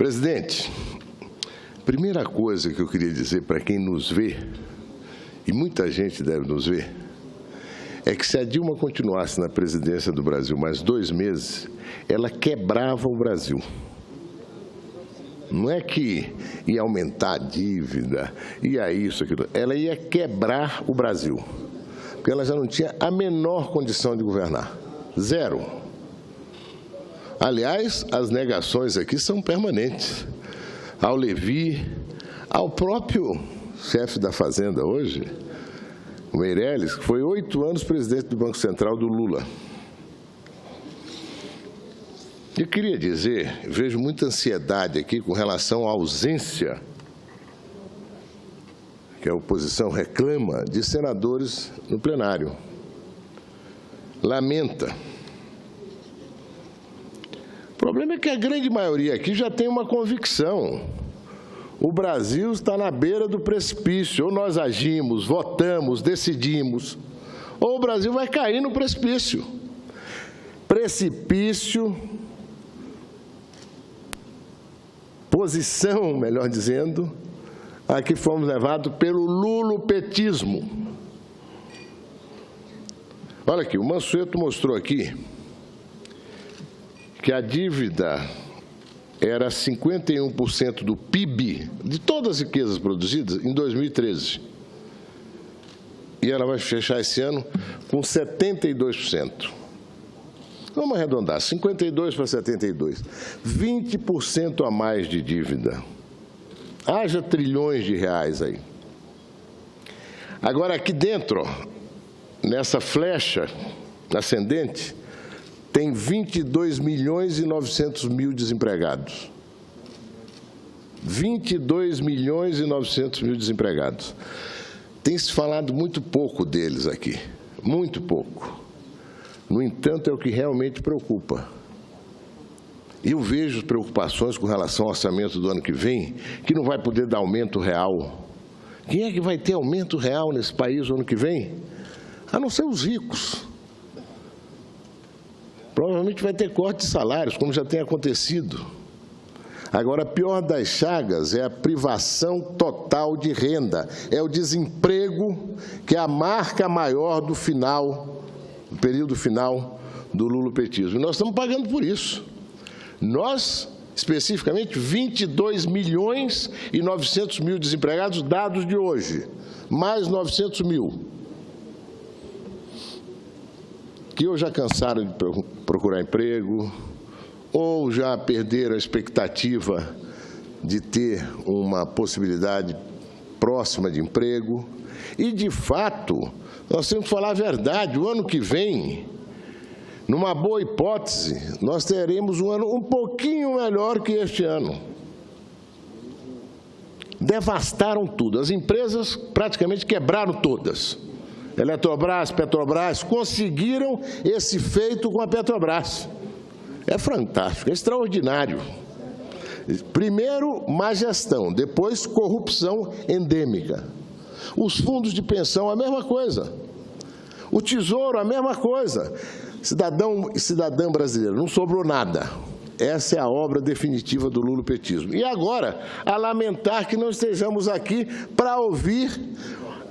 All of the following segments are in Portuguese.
Presidente, primeira coisa que eu queria dizer para quem nos vê, e muita gente deve nos ver, é que se a Dilma continuasse na presidência do Brasil mais 2 meses, ela quebrava o Brasil. Não é que ia aumentar a dívida, ia isso, aquilo. Ela ia quebrar o Brasil, porque ela já não tinha a menor condição de governar. Zero. Aliás, as negações aqui são permanentes. Ao Levi, ao próprio chefe da Fazenda hoje, o Meirelles, que foi 8 anos presidente do Banco Central do Lula. Eu queria dizer, vejo muita ansiedade aqui com relação à ausência que a oposição reclama de senadores no plenário. Lamenta. O problema é que a grande maioria aqui já tem uma convicção. O Brasil está na beira do precipício. Ou nós agimos, votamos, decidimos, ou o Brasil vai cair no precipício. Precipício, posição, melhor dizendo, a que fomos levados pelo lulopetismo. Olha aqui, o Mansueto mostrou aqui que a dívida era 51% do PIB, de todas as riquezas produzidas, em 2013. E ela vai fechar esse ano com 72%. Vamos arredondar, 52 para 72. 20% a mais de dívida. Haja trilhões de reais aí. Agora, aqui dentro, ó, nessa flecha ascendente, tem 22 milhões e 900 mil desempregados. 22 milhões e 900 mil desempregados. Tem se falado muito pouco deles aqui, muito pouco. No entanto, é o que realmente preocupa. Eu vejo preocupações com relação ao orçamento do ano que vem, que não vai poder dar aumento real. Quem é que vai ter aumento real nesse país no ano que vem? A não ser os ricos. Provavelmente vai ter corte de salários, como já tem acontecido. Agora, a pior das chagas é a privação total de renda, é o desemprego, que é a marca maior do final, do período final do lulopetismo. E nós estamos pagando por isso. Nós, especificamente, 22 milhões e 900 mil desempregados, dados de hoje, mais 900 mil. Que ou já cansaram de procurar emprego, ou já perderam a expectativa de ter uma possibilidade próxima de emprego. E, de fato, nós temos que falar a verdade, o ano que vem, numa boa hipótese, nós teremos um ano um pouquinho melhor que este ano. Devastaram tudo, as empresas praticamente quebraram todas. Eletrobras, Petrobras, conseguiram esse feito com a Petrobras. É fantástico, é extraordinário. Primeiro, má gestão, depois, corrupção endêmica. Os fundos de pensão, a mesma coisa. O Tesouro, a mesma coisa. Cidadão e cidadã brasileiro, não sobrou nada. Essa é a obra definitiva do lulopetismo. E agora, a lamentar que não estejamos aqui para ouvir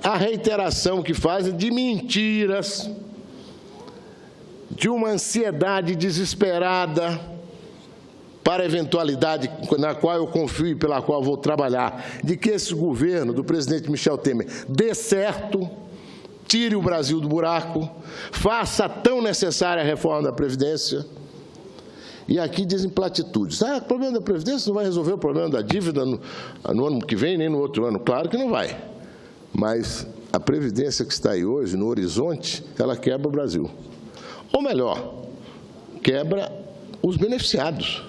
a reiteração que fazem de mentiras, de uma ansiedade desesperada para a eventualidade na qual eu confio e pela qual vou trabalhar, de que esse governo do presidente Michel Temer dê certo, tire o Brasil do buraco, faça a tão necessária reforma da Previdência. E aqui dizem platitudes. O problema da Previdência não vai resolver o problema da dívida no ano que vem, nem no outro ano. Claro que não vai. Mas a Previdência que está aí hoje, no horizonte, ela quebra o Brasil. Ou melhor, quebra os beneficiados.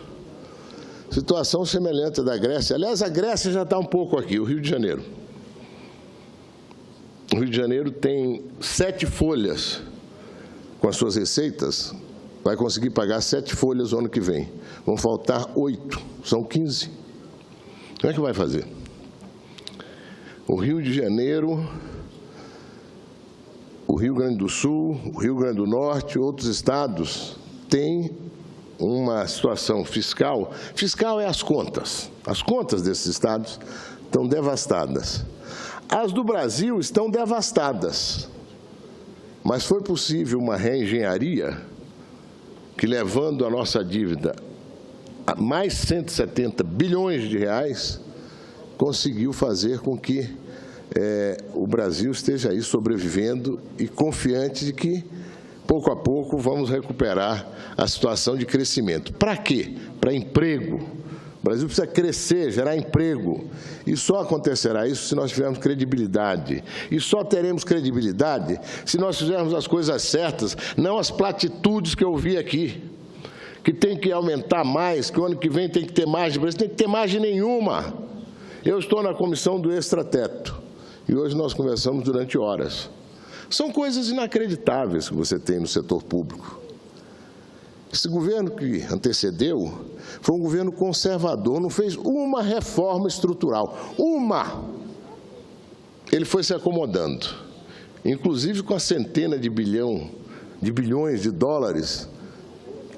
Situação semelhante à da Grécia. Aliás, a Grécia já está um pouco aqui, o Rio de Janeiro. O Rio de Janeiro tem 7 folhas com as suas receitas, vai conseguir pagar 7 folhas no ano que vem. Vão faltar 8, são 15. Como é que vai fazer? O Rio de Janeiro, o Rio Grande do Sul, o Rio Grande do Norte, outros estados têm uma situação fiscal. Fiscal é as contas. As contas desses estados estão devastadas. As do Brasil estão devastadas. Mas foi possível uma reengenharia que, levando a nossa dívida a mais 170 bilhões de reais, conseguiu fazer com que o Brasil esteja aí sobrevivendo e confiante de que, pouco a pouco, vamos recuperar a situação de crescimento. Para quê? Para emprego. O Brasil precisa crescer, gerar emprego. E só acontecerá isso se nós tivermos credibilidade. E só teremos credibilidade se nós fizermos as coisas certas, não as platitudes que eu vi aqui. Que tem que aumentar mais, que o ano que vem tem que ter margem. Não tem que ter margem nenhuma. Eu estou na comissão do extrateto. E hoje nós conversamos durante horas. São coisas inacreditáveis que você tem no setor público. Esse governo que antecedeu foi um governo conservador, não fez uma reforma estrutural, uma. Ele foi se acomodando, inclusive com a centena de bilhões de dólares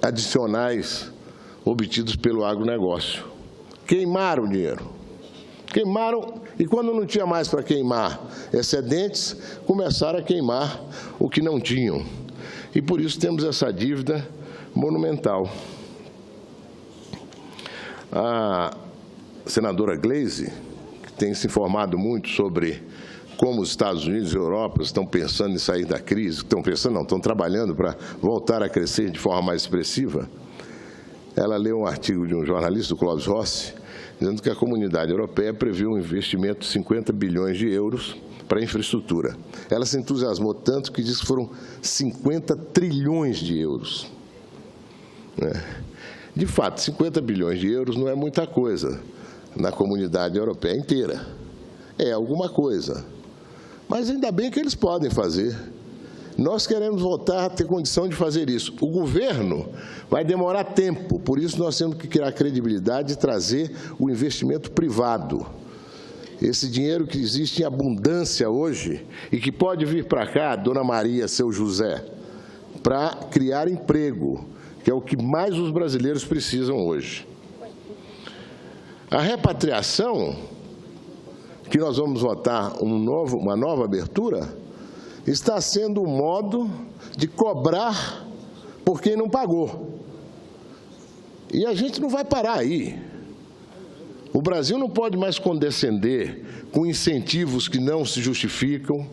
adicionais obtidos pelo agronegócio. Queimaram o dinheiro. Queimaram, e quando não tinha mais para queimar excedentes, começaram a queimar o que não tinham. E por isso temos essa dívida monumental. A senadora Gleisi, que tem se informado muito sobre como os Estados Unidos e a Europa estão pensando em sair da crise, estão trabalhando para voltar a crescer de forma mais expressiva, ela leu um artigo de um jornalista, o Clóvis Rossi, dizendo que a comunidade europeia previu um investimento de 50 bilhões de euros para a infraestrutura. Ela se entusiasmou tanto que disse que foram 50 trilhões de euros. De fato, 50 bilhões de euros não é muita coisa na comunidade europeia inteira. É alguma coisa. Mas ainda bem que eles podem fazer. Nós queremos voltar a ter condição de fazer isso. O governo vai demorar tempo, por isso nós temos que criar credibilidade e trazer o investimento privado. Esse dinheiro que existe em abundância hoje e que pode vir para cá, Dona Maria, seu José, para criar emprego, que é o que mais os brasileiros precisam hoje. A repatriação, que nós vamos votar uma nova abertura, está sendo um modo de cobrar por quem não pagou. E a gente não vai parar aí. O Brasil não pode mais condescender com incentivos que não se justificam,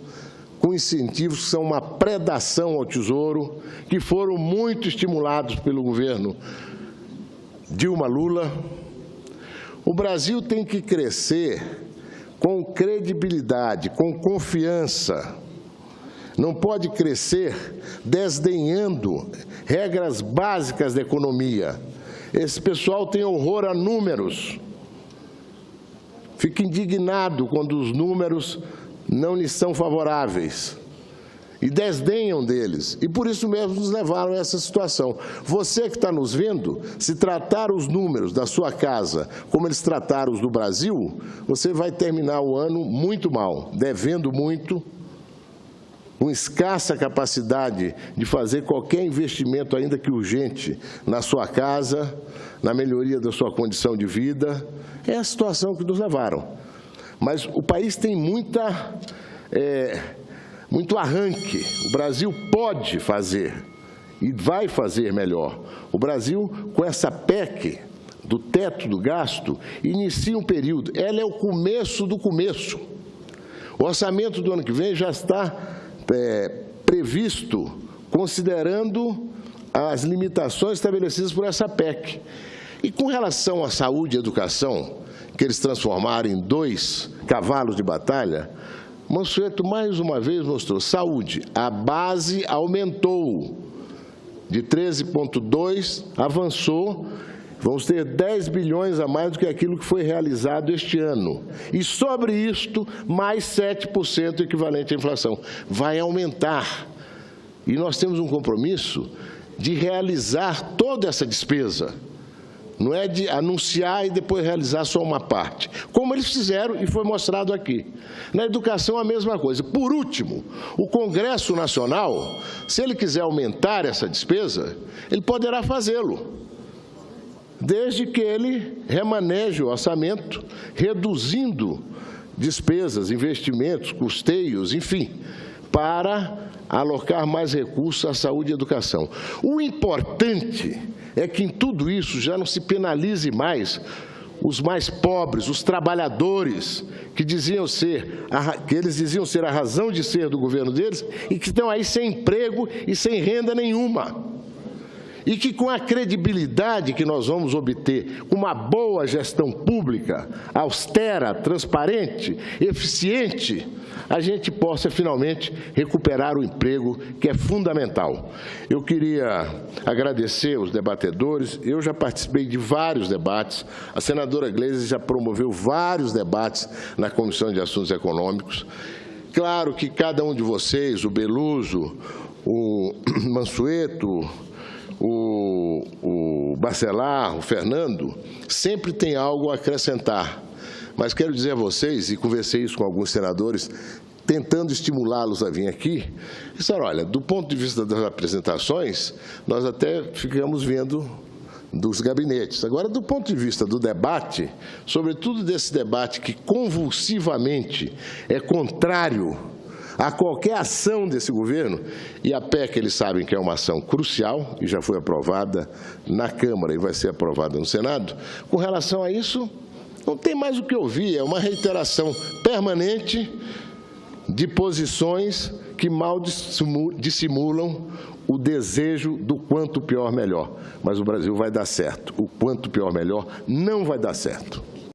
com incentivos que são uma predação ao Tesouro, que foram muito estimulados pelo governo Dilma Lula. O Brasil tem que crescer com credibilidade, com confiança. Não pode crescer desdenhando regras básicas da economia. Esse pessoal tem horror a números. Fica indignado quando os números não lhes são favoráveis. E desdenham deles. E por isso mesmo nos levaram a essa situação. Você que está nos vendo, se tratar os números da sua casa como eles trataram os do Brasil, você vai terminar o ano muito mal, devendo muito, com escassa capacidade de fazer qualquer investimento, ainda que urgente, na sua casa, na melhoria da sua condição de vida. É a situação que nos levaram. Mas o país tem muito arranque. O Brasil pode fazer e vai fazer melhor. O Brasil, com essa PEC do teto do gasto, inicia um período. Ela é o começo do começo. O orçamento do ano que vem já está previsto, considerando as limitações estabelecidas por essa PEC. E com relação à saúde e educação, que eles transformaram em 2 cavalos de batalha, Mansueto mais uma vez mostrou: saúde, a base aumentou, de 13,2 avançou, vamos ter 10 bilhões a mais do que aquilo que foi realizado este ano. E sobre isto, mais 7% equivalente à inflação. Vai aumentar. E nós temos um compromisso de realizar toda essa despesa. Não é de anunciar e depois realizar só uma parte, como eles fizeram e foi mostrado aqui. Na educação, a mesma coisa. Por último, o Congresso Nacional, se ele quiser aumentar essa despesa, ele poderá fazê-lo. desde que ele remaneje o orçamento, reduzindo despesas, investimentos, custeios, enfim, para alocar mais recursos à saúde e educação. O importante é que em tudo isso já não se penalize mais os mais pobres, os trabalhadores, que eles diziam ser a razão de ser do governo deles e que estão aí sem emprego e sem renda nenhuma. E que com a credibilidade que nós vamos obter, com uma boa gestão pública, austera, transparente, eficiente, a gente possa finalmente recuperar o emprego, que é fundamental. Eu queria agradecer os debatedores, eu já participei de vários debates, a senadora Gleisi já promoveu vários debates na Comissão de Assuntos Econômicos. Claro que cada um de vocês, o Beluso, o Mansueto, o Bacelar, o Fernando, sempre tem algo a acrescentar. Mas quero dizer a vocês, e conversei isso com alguns senadores, tentando estimulá-los a vir aqui, disseram, olha, do ponto de vista das apresentações, nós até ficamos vendo dos gabinetes. Agora, do ponto de vista do debate, sobretudo desse debate que convulsivamente é contrário a qualquer ação desse governo, e a PEC eles sabem que é uma ação crucial, e já foi aprovada na Câmara e vai ser aprovada no Senado, com relação a isso, não tem mais o que ouvir, é uma reiteração permanente de posições que mal dissimulam o desejo do quanto pior melhor. Mas o Brasil vai dar certo, o quanto pior melhor não vai dar certo.